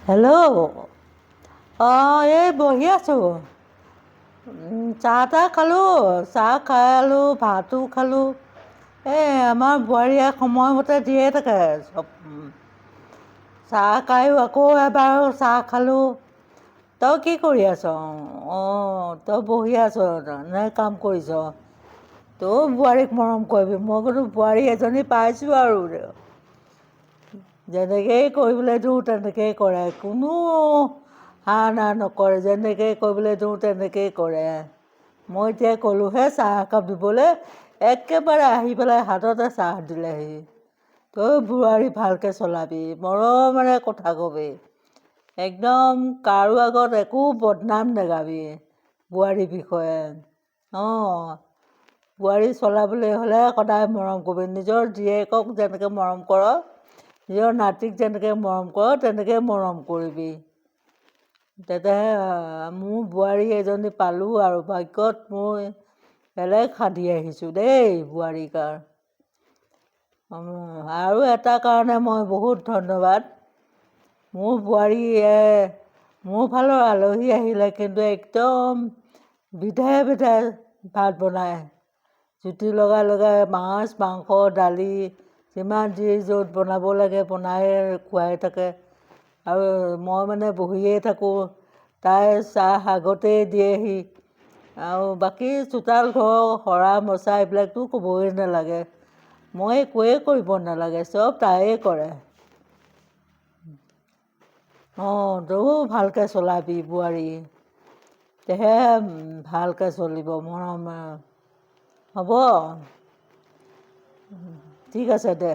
Hello'. এই বহি আছোঁ। চাহ তাহ খালোঁ, চাহ খালোঁ, ভাতো খালোঁ। আমাৰ বোৱাৰীয়ে সময়মতে দিয়ে থাকে চব। চাহ খায়ো আকৌ এবাৰ চাহ খালোঁ। তই কি কৰি আছ? তই বহি আছ নে কাম কৰিছ? তই বোৱাৰীক মৰম কৰিবি, মই কিন্তু বোৱাৰী এজনী পাইছোঁ আৰু। যেনেকেই কৰিবলৈ দিওঁ তেনেকেই কৰে, কোনো না নকৰে, যেনেকৈ কৰিবলৈ দিওঁ তেনেকেই কৰে। মই এতিয়া ক'লোঁহে চাহ একাপ দিবলৈ, একেবাৰে আহি পেলাই হাততে চাহ দিলেহি। তই বোৱাৰী ভালকৈ চলাবি, মৰমেৰে কথা কবি, একদম কাৰো আগত একো বদনাম নেগাবি বোৱাৰীৰ বিষয়ে। বোৱাৰী চলাবলৈ হ'লে সদায় মৰম কৰিবি, নিজৰ জীয়েকক যেনেকৈ মৰম কৰ, নিজৰ নাতিক যেনেকৈ মৰম কৰ, তেনেকৈ মৰম কৰিবি। তেতিয়াহে মোৰ বোৱাৰী এজনী পালোঁ আৰু, ভাগ্যত মই বেলেগ সাধি আহিছোঁ দেই বোৱাৰীক। আৰু এটা কাৰণে মই বহুত ধন্যবাদ, মোৰ বোৱাৰীয়ে মোৰ ফালৰ আলহী আহিলে কিন্তু একদম বিধে বিধে ভাত বনায়, জুতি লগাই লগাই মাছ মাংস দালি যিমান যি য'ত বনাব লাগে বনাই খুৱাই থাকে। আৰু মই মানে বহিয়ে থাকোঁ, তাই চাহ আগতেই দিয়েহি। আৰু বাকী চোতাল ঘৰ সৰা মচা এইবিলাকতো ক'বই নালাগে, মই একোৱেই কৰিব নালাগে, চব তাইয়ে কৰে। তয়ো ভালকৈ চলাবি বোৱাৰী, তেতিয়াহে ভালকৈ চলিব মৰমেৰে। হ'ব, ঠিক আছে দে।